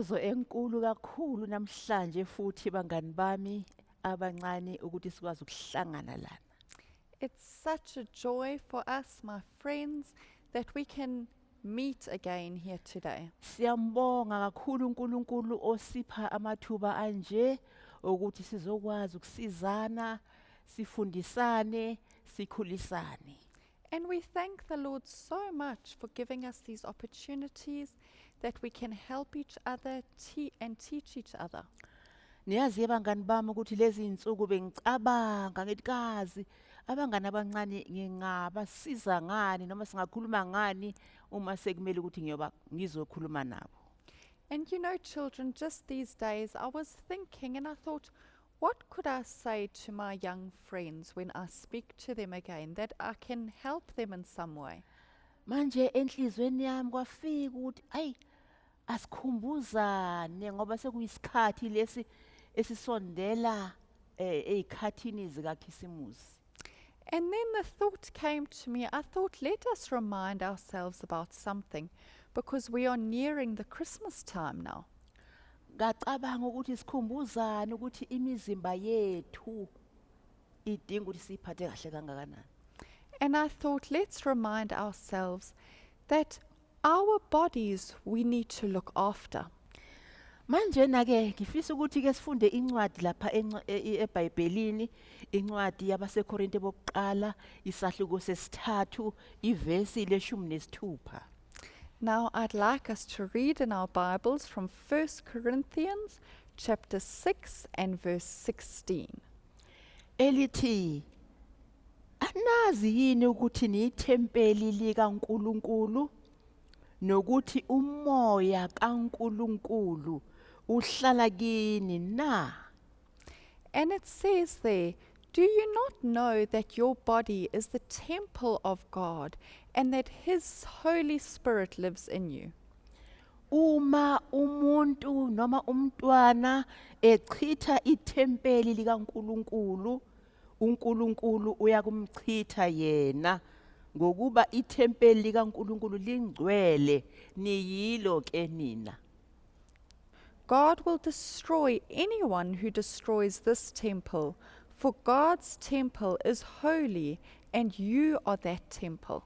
Intokozo enkulu kakhulu namhlanje futhi bangani bami abancane ukuthi sikwazi ukuhlangana lana. It's such a joy for us, my friends, that we can meet again here today. Siyambonga kakhulu uNkulunkulu osipha amathuba anje ukuthi sizokwazi ukusizana, sifundisane, sikhulisane. And we thank the Lord so much for giving us these opportunities that we can help each other and teach each other. Niyazi bangani bami ukuthi lezi insuku bengicabanga ngithi kazi abangani abancane ngingabasiza ngani noma singakhuluma ngani uma sekumele ukuthi ngizokhuluma nabo. And you know, children, just these days I was thinking and I thought, what could I say to my young friends when I speak to them again that I can help them in some way? Manje enhlizweni yami kwafika ukuthi asikhumbuzane ngoba sekuyisikhathi lesi esisondela ezikhathini zikaKhisimusi. And then the thought came to me, I thought, let us remind ourselves about something because we are nearing the Christmas time now. Ngacabanga ukuthi sikhumbuzane ukuthi imizimba yethu idinga ukuthi siphathe kahle kangakanani. And I thought, let's remind ourselves that our bodies we need to look after. Manje na ke ngifisa ukuthi ke sifunde incwadi lapha eBhayibhelini, incwadi yabaseKorinte bokuqala, isahluko sesithathu, ivesi le-16. Now I'd like us to read in our Bibles from 1 Corinthians chapter 6 and verse 16. Elithi, anazi yini ukuthi niyithempeli likaNkulunkulu nokuthi umoya kaNkulunkulu uhlala kini na? And it says there, do you not know that your body is the temple of God and that His Holy Spirit lives in you? Uma umuntu noma umntwana echitha ithempeli likaNkulunkulu, uNkulunkulu uyakumchitha yena ngokuba ithempeli likaNkulunkulu lingcwele, niyilo ke nina. God will destroy anyone who destroys this temple, for God's temple is holy and you are that temple.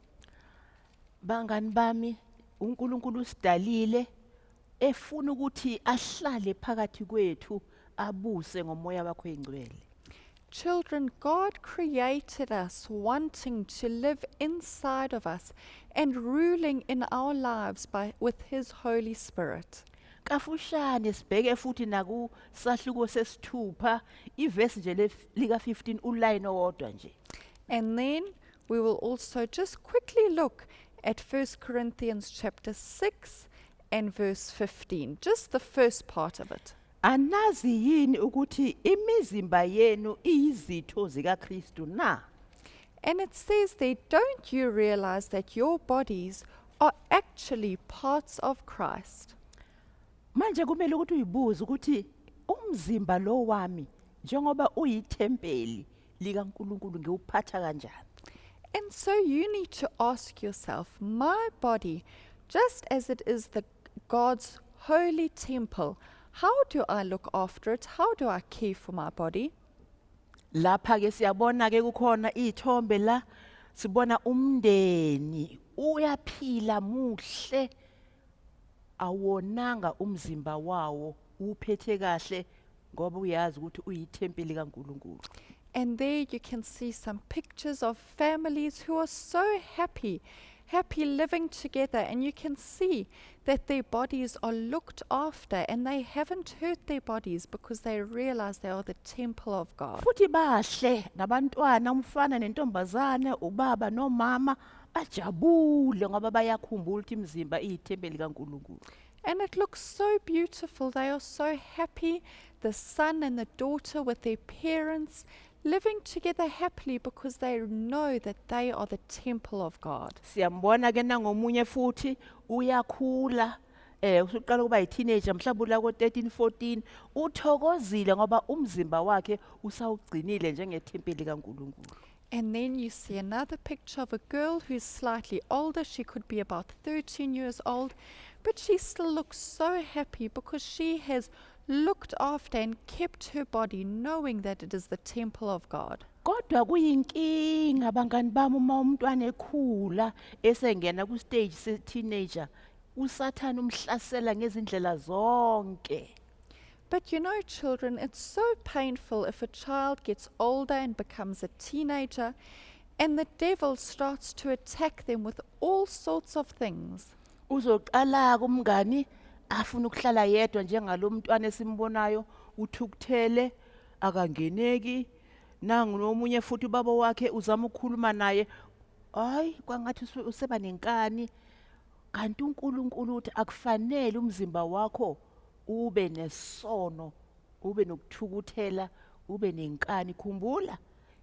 Bangani bami, uNkulunkulu sidalile efuna ukuthi ahlale phakathi kwethu abuse ngomoya wakhe engcwele. Children, God created us wanting to live inside of us and ruling in our lives with His Holy Spirit. Kafushane sibheke futhi naku sahluko sesithupha, ivesi nje lika-15 uline owodwa nje. And then we will also just quickly look at 1 Corinthians chapter 6 and verse 15, just the first part of it. Anazi yini ukuthi imizimba yenu iyizitho zikaKristu na? And it says there, don't you realize that your bodies are actually parts of Christ? Manje kumele ukuthi uyibuze ukuthi umzimba lo wami njengoba uyithempeli likaNkulunkulu ngiwuphatha kanjani? And so you need to ask yourself, my body, just as it is God's holy temple, how do I look after it? How do I care for my body? Lapha ke siyabona ke kukhona izithombe la, sibona umndeni uyaphila muhle, awonanga umzimba wawo uphethe kahle ngoba uyazi ukuthi uyithempeli kaNkulunkulu. And there you can see some pictures of families who are so happy living together, and you can see that their bodies are looked after and they haven't hurt their bodies because they realize they are the temple of God. Futhi bahle nabantwana, umfana nentombazane, ubaba nomama bajabule ngoba bayakhumbula ukuthi imizimba iyithempeli kaNkulunkulu. And it looks so beautiful. They are so happy, the son and the daughter with their parents, living together happily because they know that they are the temple of God. Siyambona ke nangomunye futhi uyakhula, usuqala kuba yi-teenager mhlawumbe la ko-13, 14, uthokozile ngoba umzimba wakhe usawugcinile njengethempeli kaNkulunkulu. And then you see another picture of a girl who's slightly older. She could be about 13 years old, But she still looks so happy because she has looked after and kept her body, knowing that it is the temple of God. Kodwa kuyinkinga bangani bami uma umntwana ekhula esengena ku stage se teenager usathana umhlasela ngezindlela zonke. But you know, children, it's so painful if a child gets older and becomes a teenager and the devil starts to attack them with all sorts of things. Uzoqala kumngani afuna ukuhlala yedwa njengalo mntwana esimbonayo uthukuthele akangeneki nangu nomunye futhi ubaba wakhe uzama ukukhuluma naye hayi kwangathi useba nenkani kanti uNkulunkulu uthi akufanele umzimba wakho ube nesono ube nokuthukuthela ube nenkani khumbula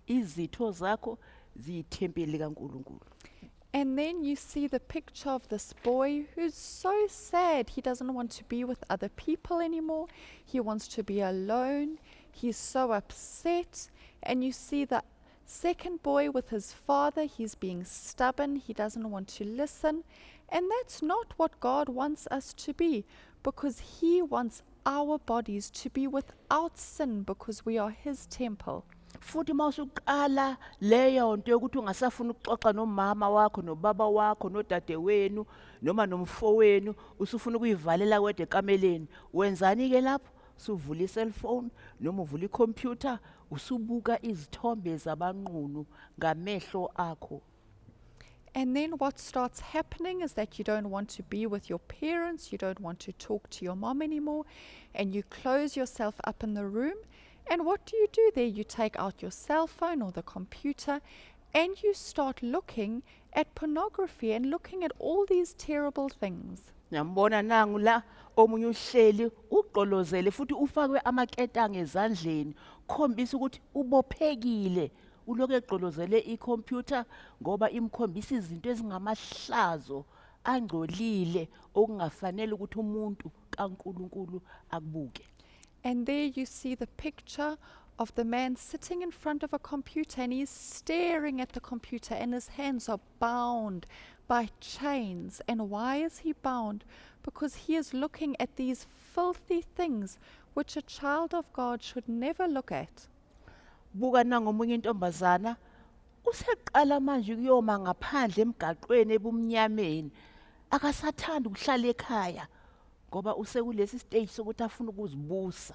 izitho zakho ziyithempeli kaNkulunkulu. And then you see the picture of this boy who's so sad. He doesn't want to be with other people anymore. He wants to be alone. He's so upset. And you see the second boy with his father. He's being stubborn. He doesn't want to listen. And that's not what God wants us to be, because He wants our bodies to be without sin, because we are His temple. Futhi mawusuqala leyo nto yokuthi ungasafuna ukuxoxa nomama wakho nobaba wakho nodadewenu noma nomfowenu usufuna ukuyivalela wedwa ekameleni wenzani ke lapho usuvula i-cellphone noma uvula i-computer usubuka izithombe zabanqunu ngamehlo akho. And then what starts happening is that you don't want to be with your parents, you don't want to talk to your mom anymore, and you close yourself up in the room. And what do? There you take out your cell phone or the computer and you start looking at pornography and looking at all these terrible things. Ngiyambona nangu la omunye uhleli uqolozele futhi ufakwe amaketanga ezandleni khombisa ukuthi ubophekile uloke eqolozele i-computer ngoba imkhombisa izinto ezingamahlazo angcolile okungafanele ukuthi umuntu kaNkulunkulu akubuke. And there you see the picture of the man sitting in front of a computer and he's staring at the computer and his hands are bound by chains. And why is he bound? Because he is looking at these filthy things which a child of God should never look at. Buka nangomunye intombazana useqala manje ukuyoma ngaphandle emgaqweni ebumnyameni akasathanda ukuhlala ekhaya ngoba usekulesi stage sokuthi afuna ukuzibusa.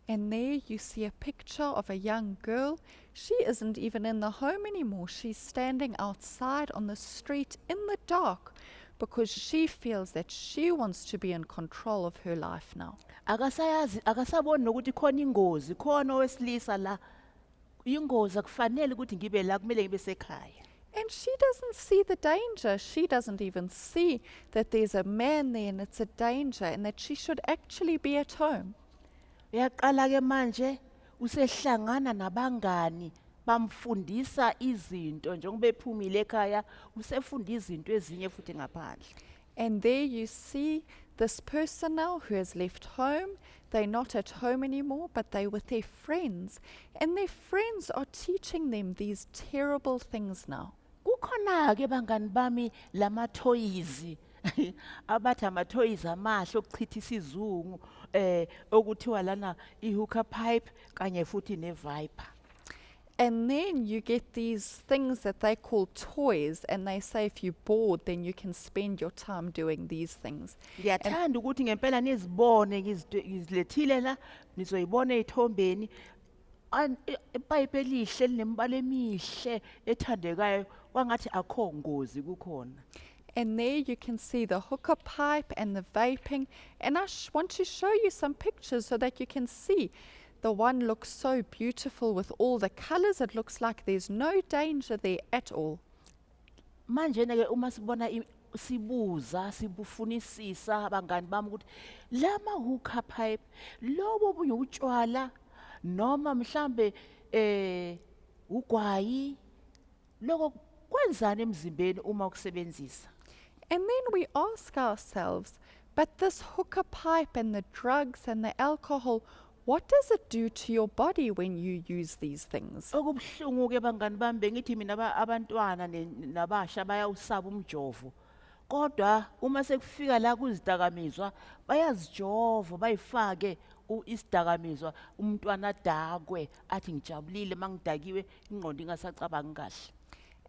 And there you see a picture of a young girl. She isn't even in the home anymore. She's standing outside on the street in the dark because she feels that she wants to be in control of her life now. Akasayazi akasaboni nokuthi khona ingozi khona owesilisa la ingozi akufanele ukuthi ngibe la kumele ngibe sekhaya. And she doesn't see the danger. She doesn't even see that there's a man there and it's a danger and that she should actually be at home. Uyaqala ke manje usehlangana nabangani bamfundisa izinto njengoba ephumile ekhaya usefunda izinto ezinye futhi ngaphandle. And there you see this person now who has left home. They're not at home anymore, but they're with their friends. And their friends are teaching them these terrible things now. Kukhona ke bangani bami lama toys abathi ama toys amahle okuchitha isizungu okuthiwa lana i-hookah pipe kanye futhi ne-viper. And then you get these things that they call toys, and they say if you're bored, then you can spend your time doing these things. Ngiyathanda ukuthi ngempela nizibone ngizilethile la nizoyibona ezithombeni ipipe elihle linembala emihle ethandekayo kwangathi akho ngozi kukhona. And there you can see the hookah pipe and the vaping. And I want to show you some pictures so that you can see. The one looks so beautiful with all the colors. It looks like there's no danger there at all. Manje ke uma sibona sibuza sibufunisisa abangani bami ukuthi lama hookah pipe lobo bunye utshwala noma mhlambe ugwayi lokho kwenzani emzimbeni uma ukusebenzisa. And then we ask ourselves, but this hookah pipe and the drugs and the alcohol, what does it do to your body when you use these things? Okubhlungu ke bangani bami bengithi mina abantwana nabasha bayawusaba umjovo kodwa uma sekufika la kuzidakamizwa bayazijova bayifake isidakamizwa umntwana adakwe athi ngijabulile mangidakiwe ingqondo ingasacabangi kahle.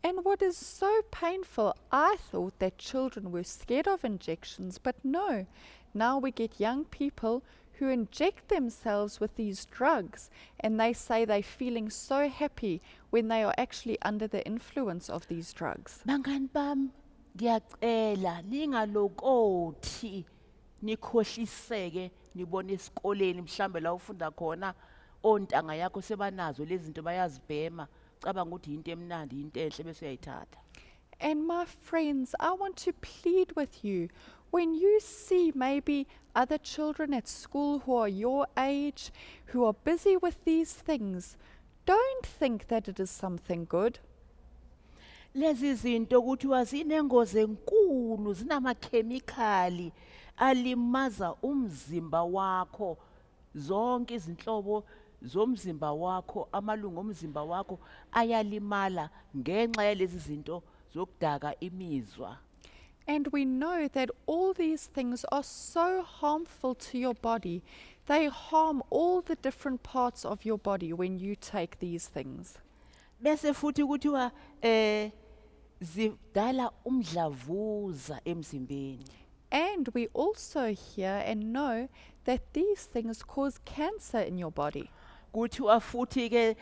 And what is so painful, I thought that children were scared of injections, but no. Now we get young people who inject themselves with these drugs, and they say they're feeling so happy when they are actually under the influence of these drugs. Bangani bami ngiyacela ningalokothi nikhohliseke nibone esikoleni mhlambe la ufunda khona ontanga yakho sebanazo lezi zinto bayazibhema cabanga ukuthi into emnandi into enhle bese uyayithatha. And my friends, I want to plead with you, when you see maybe other children at school who are your age, who are busy with these things, don't think that it is something good. Lezi zinto kuthiwa zinengozi enkulu zinamakhemikhali alimaza umzimba wakho zonke izinhlobo zomzimba wakho amalungu omzimba wakho ayalimala ngenxa yalezi zinto zokudaka imizwa. And we know that all these things are so harmful to your body. They harm all the different parts of your body when you take these things. Bese futhi kuthiwa zidala umdlavuza emzimbeni. And we also hear and know that these things cause cancer in your body. Kuthiwa futhi ke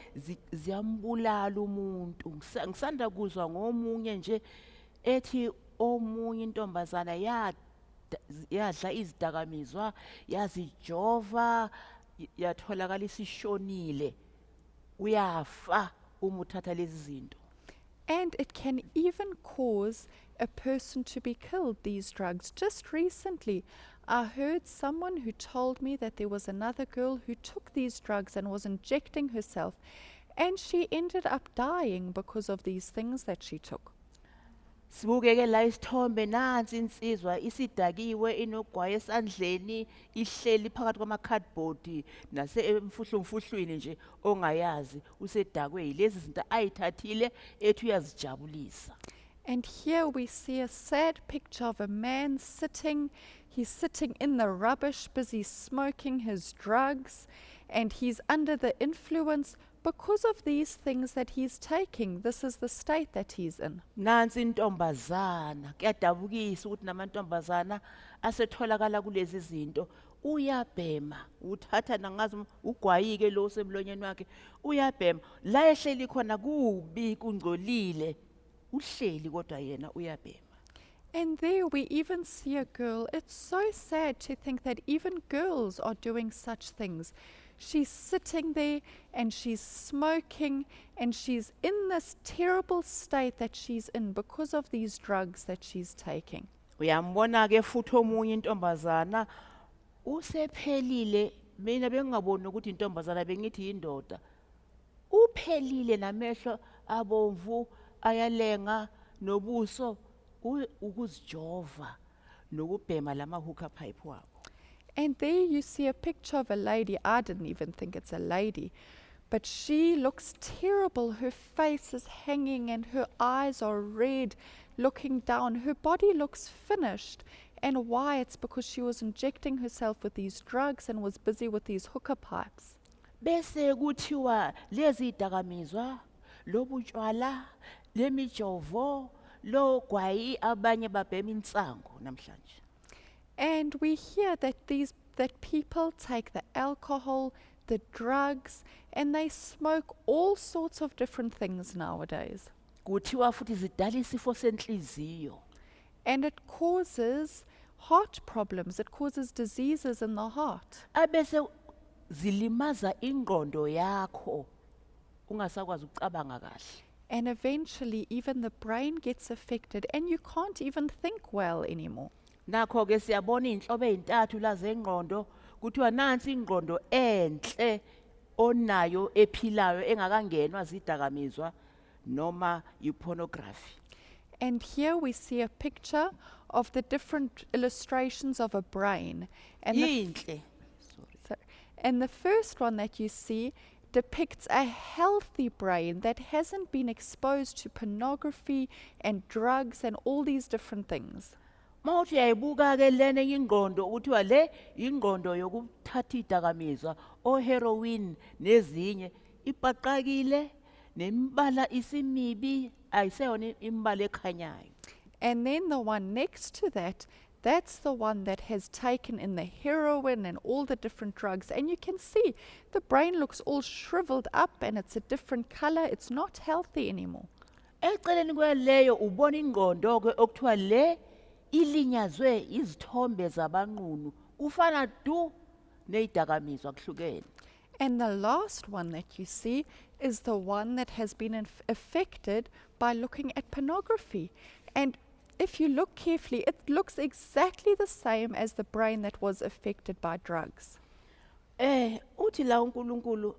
ziyambulala umuntu. Ngisanda kuzwa ngomunye nje ethi omunye intombazana yadla izidakamizwa yazijova yatholakala isishonile uyafa uma uthatha lezi zinto. And it can even cause a person to be killed, these drugs. Just recently, I heard someone who told me that there was another girl who took these drugs and was injecting herself, and she ended up dying because of these things that she took. Sibukeke la isithombe nansi insizwa isidakiwe inogwaye esandleni ihleli phakathi kwama cardboard nase emfuhlumfuhlwini nje ongayazi usedakwe yilezi zinto ayithathile ethi uyazijabulisa. And here we see a sad picture of a man sitting. He's sitting in the rubbish, busy smoking his drugs, and he's under the influence because of these things that he's taking. This is the state that he's in. Nansi intombazana kuyadabukisa ukuthi namantombazana asetholakala kulezi zinto uyabhema uthatha nangazi ugwayike lo semlonyeni wakhe uyabhema la ehleli khona kubi kungcolile uhleli kodwa yena uyabhema. And there we even see a girl. It's so sad to think that even girls are doing such things. She's sitting there and she's smoking and she's in this terrible state that she's in because of these drugs that she's taking. Uyambona ke futhi omunye intombazana usephelile mina bengingaboni ukuthi intombazana bengithi indoda uphelile namehlo abomvu ayalenga nobuso ukuzijova nokubhema lama hookah pipe wabo. And there you see a picture of a lady. I didn't even think it's a lady, but she looks terrible. Her face is hanging and her eyes are red, looking down. Her body looks finished. And why? It's because she was injecting herself with these drugs and was busy with these hookah pipes. Bese kuthiwa lezi dakamizwa lobutshwala lemijovo lo gwayi abanye babhema insango namhlanje. And we hear that that people take the alcohol, the drugs, and they smoke all sorts of different things nowadays. Kuthiwa futhi zidala isifo senhliziyo. And it causes heart problems. It causes diseases in the heart. Abese zilimaza ingqondo yakho ungasakwazi ukucabanga kahle. And eventually even the brain gets affected and you can't even think well anymore. Nakho ke siyabona inhlobo ezintathu la zengqondo kuthiwa nansi ingqondo enhle onayo ephilayo engakangenwa zidakamizwa noma ipornography. And here we see a picture of the different illustrations of a brain. And Yinhle. and the first one that you see depicts a healthy brain that hasn't been exposed to pornography and drugs and all these different things. Mawuthi uyayibuka ke lena enye ingqondo uthiwa le ingqondo yokuthatha idakamizwa o-heroin nezinye ipaqakile nemibala isimibi ayiseyona imbala ekhanyayo. And then the one next to that, that's the one that has taken in the heroin and all the different drugs. And you can see the brain looks all shriveled up and it's a different color. It's not healthy anymore. Eceleni kweleyo ubona ingqondo ke okuthiwa le ilinyazwe izithombe zabanqunu ufana du neyidakamizwa kuhlukene. And the last one that you see is the one that has been affected by looking at pornography. And if you look carefully, it looks exactly the same as the brain that was affected by drugs. Uthi la uNkulunkulu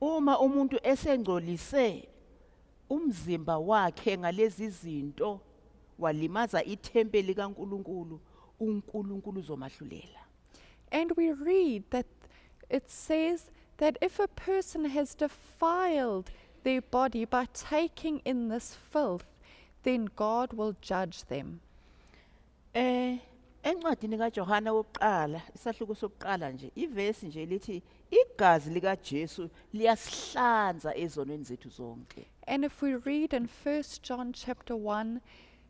uma umuntu esengcolise umzimba wakhe ngalezi zinto walimaza ithempeli kaNkulunkulu, uNkulunkulu uzomahlulela. And we read that it says that if a person has defiled their body by taking in this filth, then God will judge them. Encwadini kaJohana wokuqala, isahluko sokuqala nje, ivesi nje lithi igazi lika Jesu liyasihlanza ezonweni zethu zonke. And if we read in 1 John chapter 1,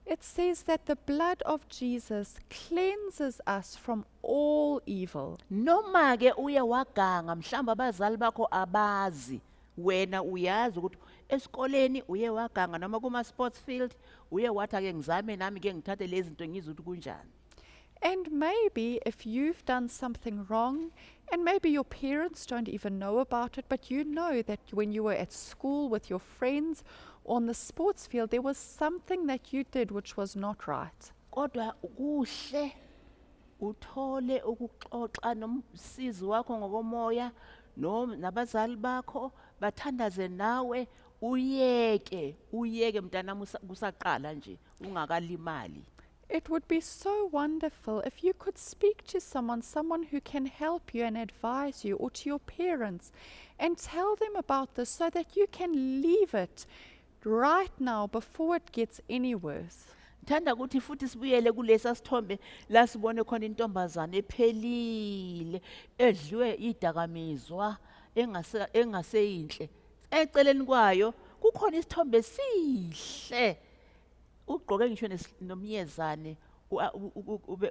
it says that the blood of Jesus cleanses us from all evil. Noma ke uye waganga mhlamba abazali bakho abazi, wena uyazi ukuthi esikoleni uye waganga noma kuma sports field uye wathi ake ngizame nami ke ngithathe lezi zinto ngizwe ukuthi kunjani. And maybe if you've done something wrong, and maybe your parents don't even know about it, but you know that when you were at school with your friends on the sports field, there was something that you did which was not right. Kodwa kuhle uthole ukuxoxa nomsizi wakho ngokomoya nabazali bakho bathandaze nawe uyeke mntanami kusaqala nje ungakalimali. It would be so wonderful if you could speak to someone who can help you and advise you, or to your parents, and tell them about this so that you can leave it right now before it gets any worse. Thanda ukuthi futhi sibuyele kulesa sithombe la sibone khona intombazana ephelile edliwe idakamizwa engaseyinhle. Eceleni kwayo kukhona isithombe sihle. Ugqoke ngisho nomyezane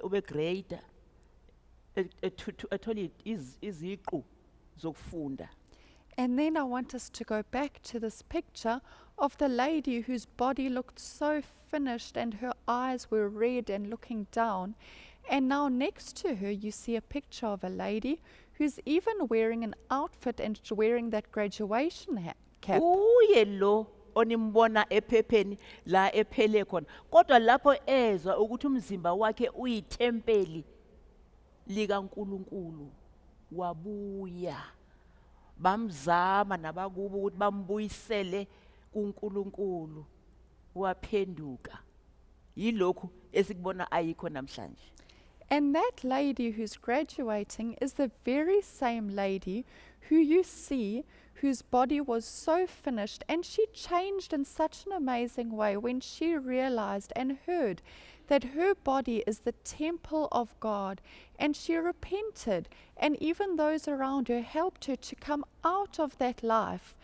ube grader etholi iziqu zokufunda. And then I want us to go back to this picture of the lady whose body looked so finished and her eyes were red and looking down. And now next to her you see a picture of a lady who's even wearing an outfit and wearing that graduation cap. Uye lo onimbona ephepheni la ephele khona. Kodwa lapho ezwa ukuthi umzimba wakhe uyithempeli likaNkulunkulu wabuya. Bamzama nabakubo ukuthi bambuyisele kuNkulunkulu waphenduka. Yilokhu esikubona ayikho namhlanje. And that lady who's graduating is the very same lady who you see whose body was so finished, and she changed in such an amazing way when she realized and heard that her body is the temple of God, and she repented, and even those around her helped her to come out of that life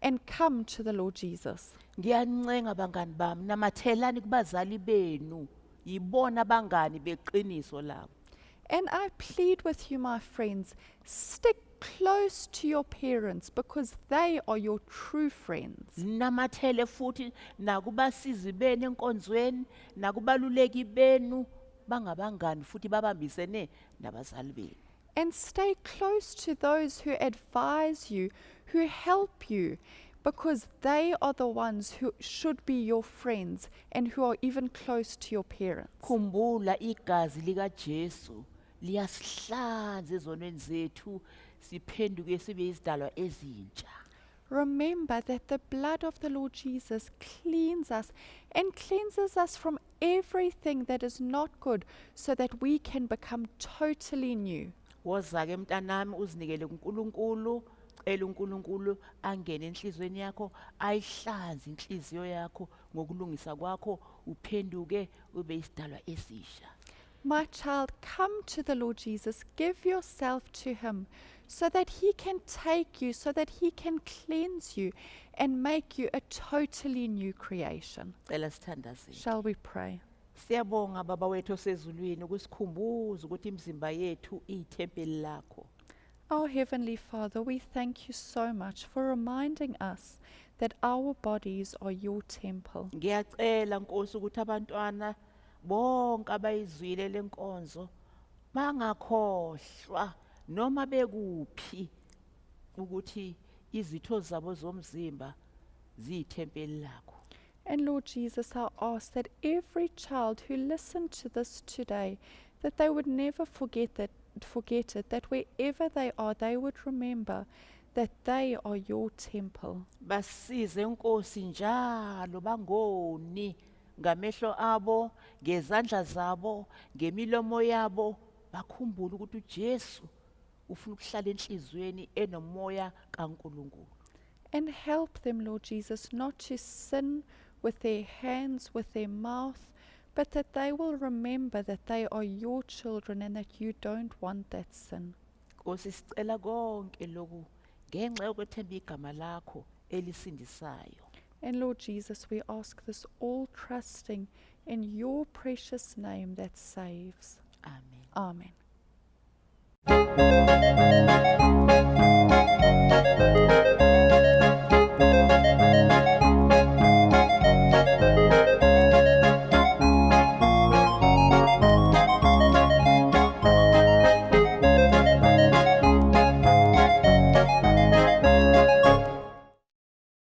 and come to the Lord Jesus. Ngiyancenga bangani bami namathelani kubazali benu yibona bangani beqiniso labo. And I plead with you, my friends, stick close to your parents because they are your true friends. Namathele futhi nakubasizi benu enkonzweni nakubaluleki benu bangabangani futhi babambisene nabazali benu. And stay close to those who advise you, who help you, because they are the ones who should be your friends and who are even close to your parents. Khumbula igazi lika Jesu liyasihlanza ezonweni zethu siphenduke sibe izidalwa ezintsha. Remember that the blood of the Lord Jesus cleans us and cleanses us from everything that is not good so that we can become totally new. Woza ke mntanami uzinikele kuNkulunkulu cela uNkulunkulu angene enhlizweni yakho ayihlanze inhliziyo yakho ngokulungisa kwakho uphenduke ube isidalwa esisha. My child, come to the Lord Jesus. Give yourself to Him so that He can take you, so that He can cleanse you and make you a totally new creation. Cela sithandazeni. Shall we pray? Siyabonga baba wethu osezulwini ukusikhumbuza ukuthi imizimba yethu iyithempeli lakho. Our Heavenly Father, we thank you so much for reminding us that our bodies are your temple. Ngiyacela Nkosi ukuthi abantwana bonke abayizwile lenkonzo bangakhohlwa noma bekuphi ukuthi izitho zabo zomzimba ziyithempeli lakho. And Lord Jesus, I ask that every child who listened to this today, that they would never forget it, that wherever they are, they would remember that they are your temple. Basize Nkosi njalo bangoni ngamehlo abo, ngezandla zabo, ngemilomo yabo, bakhumbule ukuthi uJesu ufuna ukuhlala enhlizweni enomoya kaNkulunkulu. And help them, Lord Jesus, not to sin with their hands, with their mouth, but that they will remember that they are your children and that you don't want that sin. Nkosi sicela konke lokhu ngenxa yokwethemba igama lakho elisindisayo. And Lord Jesus, we ask this all trusting in your precious name that saves. Amen. Amen.